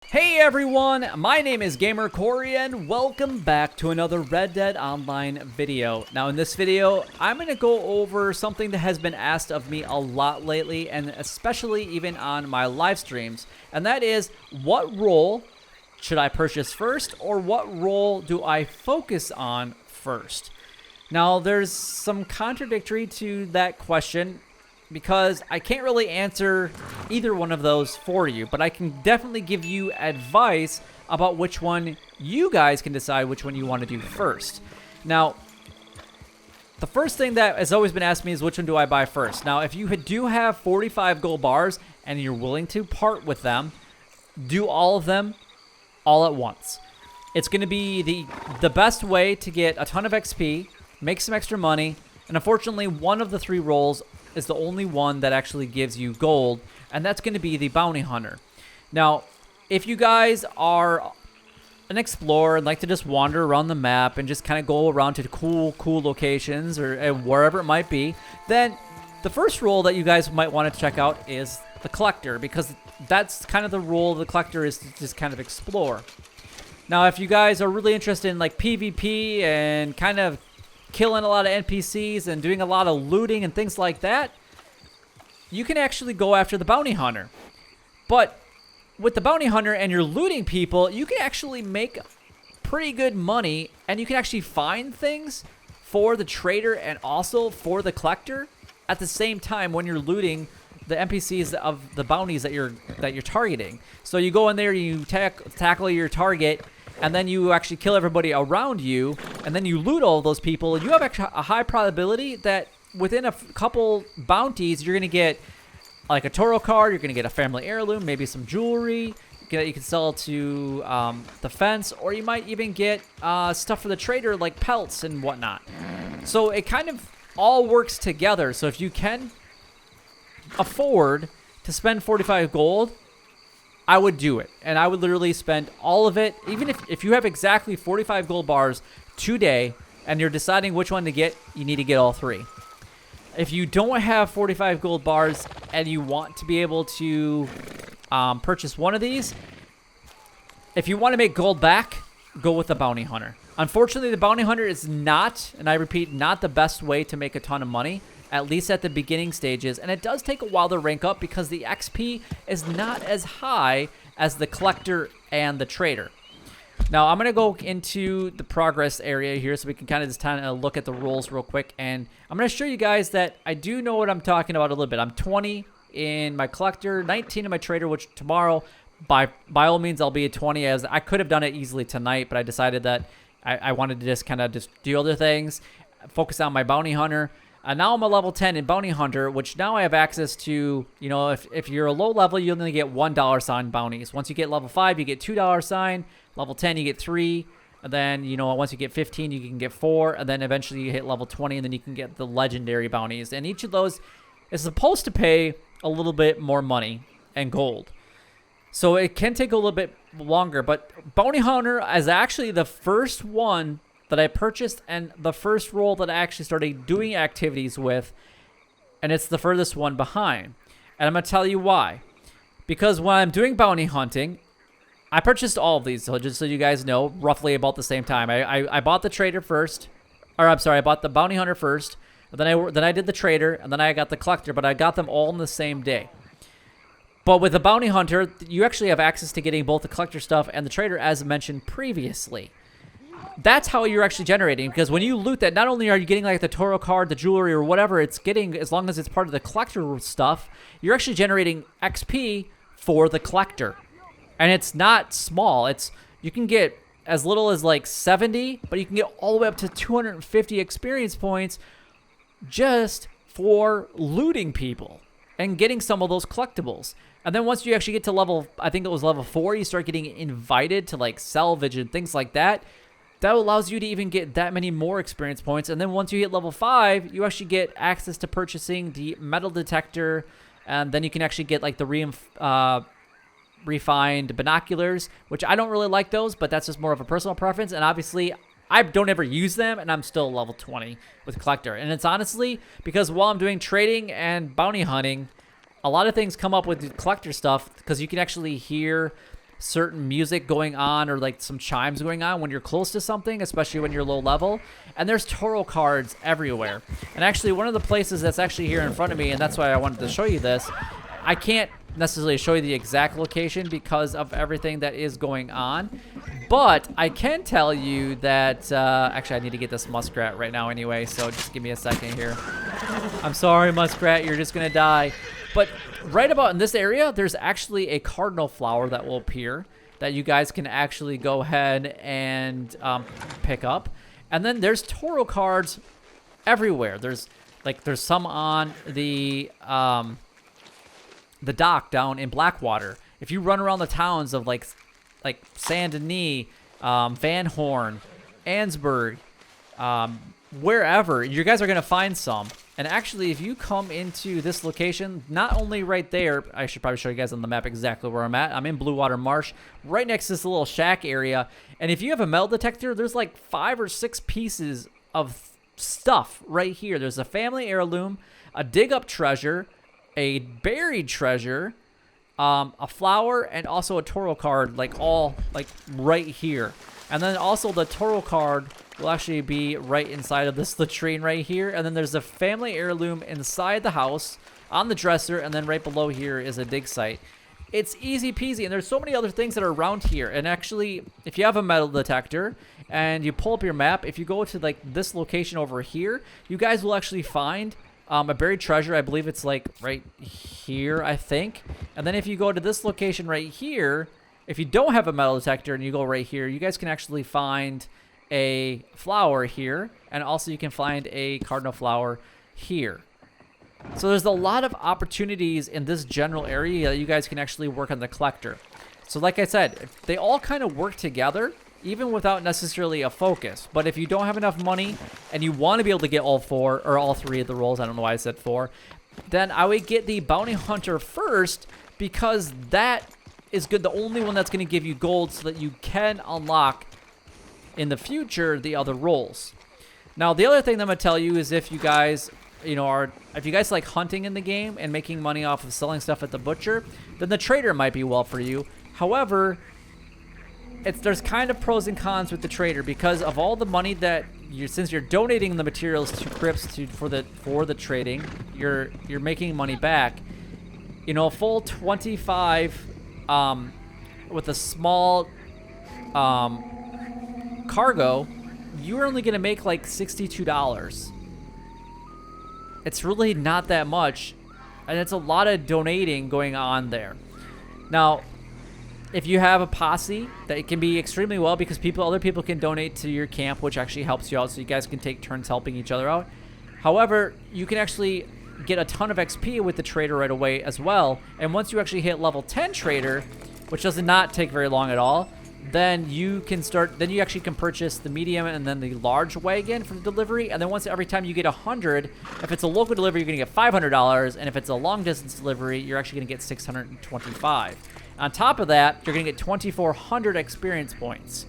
Hey everyone, my name is Gamer Corey and welcome back to another Red Dead Online video. Now in this video, I'm going to go over something that has been asked of me a lot lately, and especially even on my live streams, and that is, what role should I purchase first, or what role do I focus on first? Now there's some contradictory to that question, because I can't really answer either one of those for you, but I can definitely give you advice about which one you guys can decide which one you want to do first. Now, the first thing that has always been asked me is which one do I buy first? Now, if you do have 45 gold bars and you're willing to part with them, do all of them all at once. It's going to be the best way to get a ton of XP, make some extra money, and unfortunately, one of the three roles is the only one that actually gives you gold, and that's going to be the bounty hunter. Now, if you guys are an explorer and like to just wander around the map and just kind of go around to cool locations or wherever it might be, then the first role that you guys might want to check out is the collector, because that's kind of the role of the collector, is to just kind of explore. Now, if you guys are really interested in like PvP and kind of killing a lot of NPCs and doing a lot of looting and things like that, you can actually go after the bounty hunter. But with the bounty hunter and you're looting people, you can actually make pretty good money, and you can actually find things for the trader and also for the collector at the same time when you're looting the NPCs of the bounties that you're targeting. So you go in there, you tackle your target, and then you actually kill everybody around you, and then you loot all of those people. You have actually a high probability that within a couple bounties, you're going to get like a Toro card, you're going to get a family heirloom, maybe some jewelry you can sell to the fence, or you might even get stuff for the trader like pelts and whatnot. So it kind of all works together. So if you can afford to spend 45 gold, I would do it, and I would literally spend all of it. Even if you have exactly 45 gold bars today and you're deciding which one to get, you need to get all three. If you don't have 45 gold bars and you want to be able to purchase one of these, if you want to make gold back, go with the bounty hunter. Unfortunately, the bounty hunter is not, and I repeat, not the best way to make a ton of money, at least at the beginning stages, and it does take a while to rank up because the XP is not as high as the collector and the trader. Now, I'm going to go into the progress area here so we can kind of just look at the roles real quick, and I'm going to show you guys that I do know what I'm talking about a little bit. I'm 20 in my collector, 19 in my trader, which tomorrow, by all means, I'll be at 20, as I could have done it easily tonight, but I decided that I wanted to just kind of just do other things, focus on my bounty hunter. Now I'm a level 10 in Bounty Hunter, which now I have access to, you know, if you're a low level, you only get $1 sign bounties. Once you get level 5, you get $2 sign. Level 10, you get 3. And then, you know, once you get 15, you can get 4. And then eventually you hit level 20, and then you can get the legendary bounties. And each of those is supposed to pay a little bit more money and gold. So it can take a little bit longer. But Bounty Hunter is actually the first one that I purchased and the first role that I actually started doing activities with, and it's the furthest one behind. And I'm going to tell you why. Because when I'm doing bounty hunting, I purchased all of these, so just so you guys know, roughly about the same time. I bought the trader first, or I'm sorry, I bought the bounty hunter first, and then I did the trader, and then I got the collector, but I got them all in the same day. But with the bounty hunter, you actually have access to getting both the collector stuff and the trader, as mentioned previously. That's how you're actually generating, because when you loot that, not only are you getting like the Toro card, the jewelry, or whatever it's getting, as long as it's part of the collector stuff, you're actually generating XP for the collector. And it's not small. You can get as little as like 70, but you can get all the way up to 250 experience points just for looting people and getting some of those collectibles. And then once you actually get to level, I think it was level 4, you start getting invited to like salvage and things like that. That allows you to even get that many more experience points. And then once you hit level 5, you actually get access to purchasing the metal detector. And then you can actually get like the refined binoculars, which I don't really like those, but that's just more of a personal preference. And obviously, I don't ever use them, and I'm still level 20 with collector. And it's honestly because while I'm doing trading and bounty hunting, a lot of things come up with collector stuff because you can actually hear certain music going on or like some chimes going on when you're close to something, especially when you're low level. And there's tarot cards everywhere. And actually, one of the places that's actually here in front of me, and that's why I wanted to show you this, I can't necessarily show you the exact location because of everything that is going on, but I can tell you that actually I need to get this muskrat right now anyway, so just give me a second here. I'm sorry, muskrat, you're just gonna die. But right about in this area, there's actually a cardinal flower that will appear that you guys can actually go ahead and pick up. And then there's tarot cards everywhere. There's some on the dock down in Blackwater. If you run around the towns of like Saint Denis, Van Horn, Ansburg, wherever, you guys are gonna find some. And actually, if you come into this location, not only right there, I should probably show you guys on the map exactly where I'm at. I'm in Water Marsh, right next to this little shack area. And if you have a metal detector, there's like 5 or 6 pieces of stuff right here. There's a family heirloom, a dig up treasure, a buried treasure, a flower, and also a tarot card, all right here. And then also the tarot card will actually be right inside of this latrine right here. And then there's a family heirloom inside the house on the dresser, and then right below here is a dig site. It's easy peasy, and there's so many other things that are around here. And actually, if you have a metal detector and you pull up your map, if you go to this location over here, you guys will actually find a buried treasure. I believe it's right here, I think. And then if you go to this location right here, if you don't have a metal detector and you go right here, you guys can actually find a flower here, and also you can find a cardinal flower here. So there's a lot of opportunities in this general area that you guys can actually work on the collector. So like I said, they all kind of work together, even without necessarily a focus. But if you don't have enough money and you want to be able to get all 4 or all 3 of the roles, I don't know why I said 4, then I would get the bounty hunter first, because that is good, the only one that's going to give you gold so that you can unlock in the future the other roles. Now the other thing that I'm going to tell you is if you guys if you guys like hunting in the game and making money off of selling stuff at the butcher, then the trader might be well for you. However, there's kind of pros and cons with the trader, because of all the money that since you're donating the materials to crypts for the trading, you're making money back. A full 25 with a small cargo, you're only gonna make like $62. It's really not that much, and it's a lot of donating going on there. Now, if you have a posse, that it can be extremely well, because other people can donate to your camp, which actually helps you out, so you guys can take turns helping each other out. However, you can actually get a ton of XP with the trader right away as well. And once you actually hit level 10 trader, which does not take very long at all, then you actually can purchase the medium and then the large wagon for the delivery. And then every time you get 100, if it's a local delivery, you're gonna get $500, and if it's a long distance delivery, you're actually gonna get 625. On top of that, you're gonna get 2,400 experience points.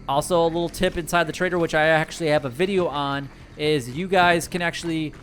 Also, a little tip inside the trader, which I actually have a video on, is you guys can actually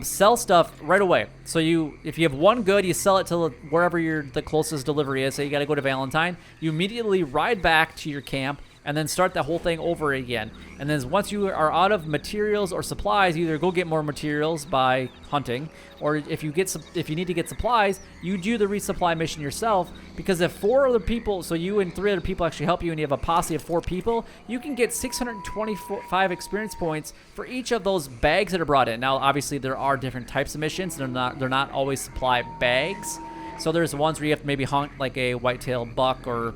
sell stuff right away. So if you have one good, you sell it to wherever the closest delivery is. So you got to go to Valentine. You immediately ride back to your camp and then start that whole thing over again. And then once you are out of materials or supplies, you either go get more materials by hunting, or if you need to get supplies, you do the resupply mission yourself. Because if 4 other people, so you and 3 other people actually help you, and you have a posse of 4 people, you can get 625 experience points for each of those bags that are brought in. Now, obviously, there are different types of missions. They're not always supply bags. So there's ones where you have to maybe hunt like a white-tailed buck or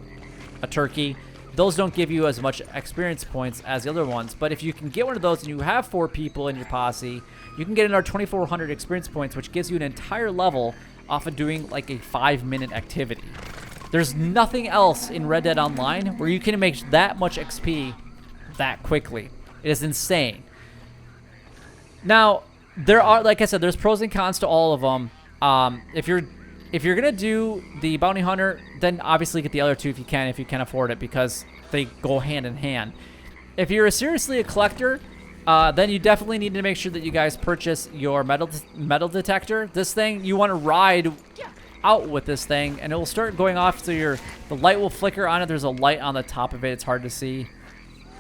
a turkey. Those don't give you as much experience points as the other ones. But if you can get one of those and you have 4 people in your posse, you can get another 2,400 experience points, which gives you an entire level off of doing like a 5-minute activity. There's nothing else in Red Dead Online where you can make that much XP that quickly. It is insane. Now, there are, like I said, there's pros and cons to all of them. If you're gonna do the bounty hunter, then obviously get the other 2 if you can afford it, because they go hand in hand. If you're seriously a collector, then you definitely need to make sure that you guys purchase your metal detector. This thing, you want to ride out with this thing, and it will start going off. So the light will flicker on it. There's a light on the top of it. It's hard to see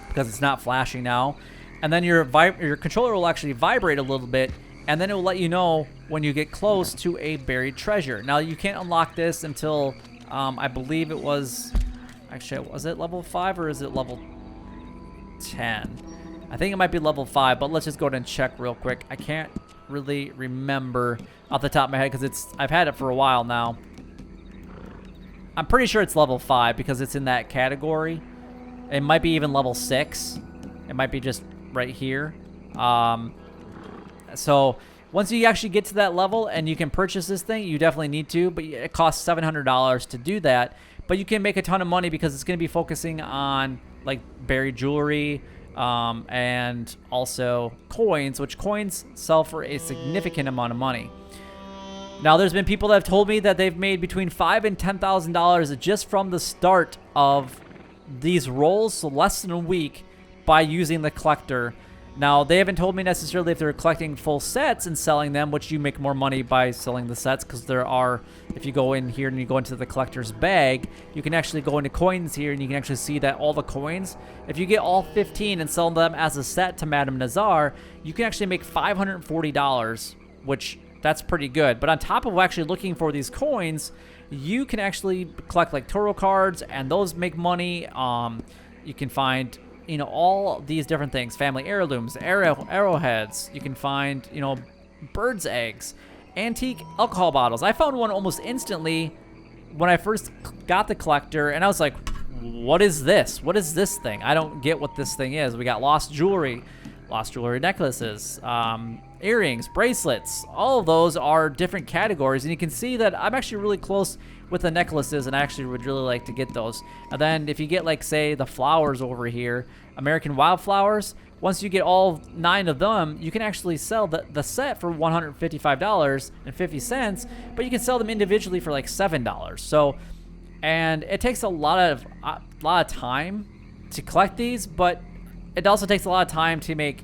because it's not flashing now. And then your controller will actually vibrate a little bit, and then it will let you know when you get close to a buried treasure. Now, you can't unlock this until, I believe it was, actually, was it level 5 or is it level 10? I think it might be level 5, but let's just go ahead and check real quick. I can't really remember off the top of my head because I've had it for a while now. I'm pretty sure it's level 5 because it's in that category. It might be even level 6. It might be just right here. So once you actually get to that level and you can purchase this thing, you definitely need to, but it costs $700 to do that. But you can make a ton of money because it's going to be focusing on like buried jewelry, and also coins, which coins sell for a significant amount of money. Now, there's been people that have told me that they've made between $5,000 and $10,000 just from the start of these rolls, so less than a week, by using the collector. Now, they haven't told me necessarily if they're collecting full sets and selling them, which you make more money by selling the sets, because there are, if you go in here and you go into the collector's bag, you can actually go into coins here and you can actually see that all the coins, if you get all 15 and sell them as a set to Madame Nazar, you can actually make $540, which that's pretty good. But on top of actually looking for these coins, you can actually collect like tarot cards, and those make money. You can find, you know, all these different things, family heirlooms, arrowheads. You can find, you know, birds' eggs, antique alcohol bottles. I found one almost instantly when I first got the collector, and I was like, what is this? What is this thing? I don't get what this thing is. We got lost jewelry necklaces, earrings, bracelets. All of those are different categories, and you can see that I'm actually really close with the necklaces, and I actually would really like to get those. And then if you get, like, say, the flowers over here, American wildflowers, once you get all 9 of them, you can actually sell the set for $155.50, but you can sell them individually for like $7. So, and it takes a lot of time to collect these, but it also takes a lot of time to make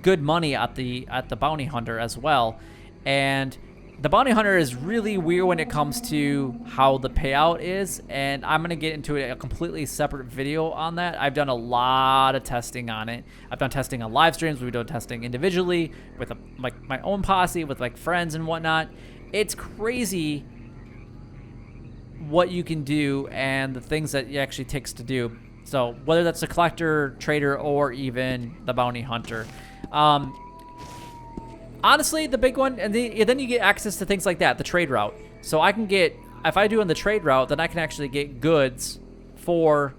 good money at the bounty hunter as well. And the bounty hunter is really weird when it comes to how the payout is, and I'm going to get into a completely separate video on that. I've done a lot of testing on it. I've done testing on live streams. We've done testing individually with like my own posse, with like friends and whatnot. It's crazy what you can do and the things that it actually takes to do. So whether that's a collector, trader, or even the bounty hunter. Honestly, the big one, and then you get access to things like that, the trade route. So I can get, if I do in the trade route, then I can actually get goods for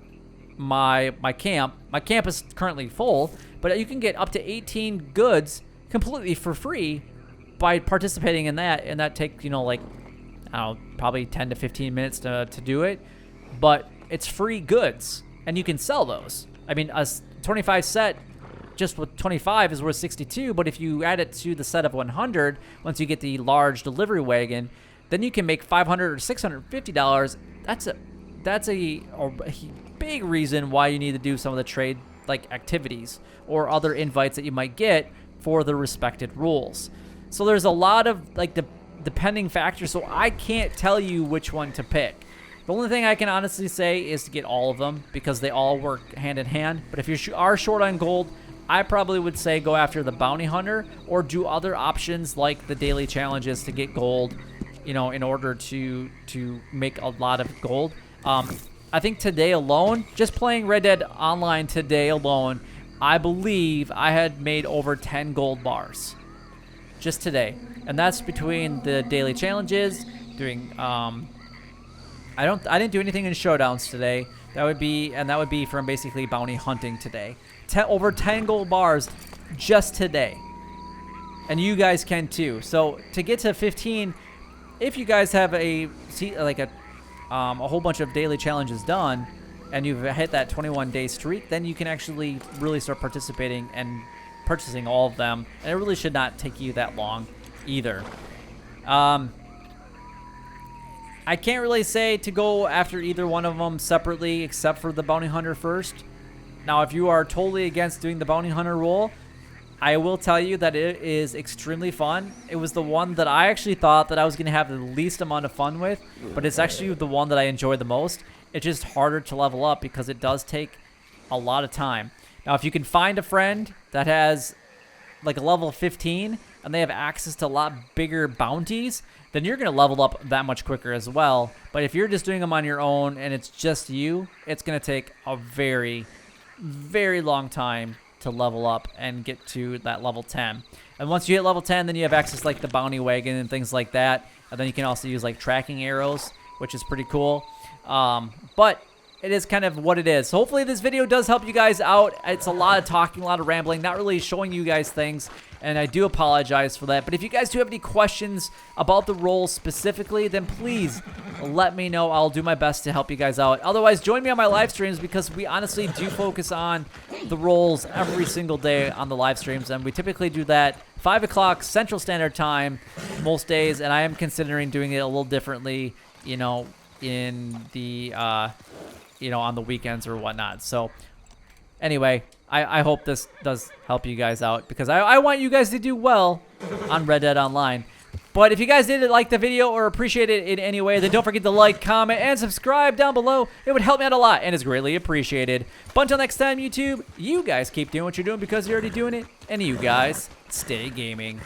my camp. My camp is currently full, but you can get up to 18 goods completely for free by participating in that, and that takes, you know, like, I don't know, probably 10 to 15 minutes to do it, but it's free goods, and you can sell those. I mean, a 25 set, just with 25 is worth 62, but if you add it to the set of 100, once you get the large delivery wagon, then you can make $500 or $650. That's a big reason why you need to do some of the trade like activities or other invites that you might get for the respected rules. So there's a lot of like the depending factors, so I can't tell you which one to pick. The only thing I can honestly say is to get all of them because they all work hand in hand. But if you are short on gold, I probably would say go after the bounty hunter or do other options like the daily challenges to get gold, you know, in order to make a lot of gold. I think today alone, just playing Red Dead Online today alone, I believe I had made over 10 gold bars just today. And that's between the daily challenges, doing I didn't do anything in showdowns today. That would be from basically bounty hunting today. Over 10 gold bars just today. And you guys can too. So to get to 15, if you guys have a whole bunch of daily challenges done and you've hit that 21-day streak, then you can actually really start participating and purchasing all of them. And it really should not take you that long either. I can't really say to go after either one of them separately except for the bounty hunter first. Now, if you are totally against doing the bounty hunter role, I will tell you that it is extremely fun. It was the one that I actually thought that I was going to have the least amount of fun with, but it's actually the one that I enjoy the most. It's just harder to level up because it does take a lot of time. Now, if you can find a friend that has like a level 15 and they have access to a lot bigger bounties, then you're going to level up that much quicker as well. But if you're just doing them on your own and it's just you, it's going to take a very, very long time to level up and get to that level 10. And once you hit level 10, then you have access like the bounty wagon and things like that. And then you can also use like tracking arrows, which is pretty cool. But it is kind of what it is. So hopefully this video does help you guys out. It's a lot of talking, a lot of rambling, not really showing you guys things, and I do apologize for that. But if you guys do have any questions about the roles specifically, then please let me know. I'll do my best to help you guys out. Otherwise, join me on my live streams because we honestly do focus on the roles every single day on the live streams, and we typically do that 5 o'clock Central Standard Time most days, and I am considering doing it a little differently, you know, in the on the weekends or whatnot. So anyway, I hope this does help you guys out because I want you guys to do well on Red Dead Online. But if you guys did like the video or appreciate it in any way, then don't forget to like, comment, and subscribe down below. It would help me out a lot and is greatly appreciated. But until next time, YouTube, you guys keep doing what you're doing because you're already doing it, and you guys stay gaming.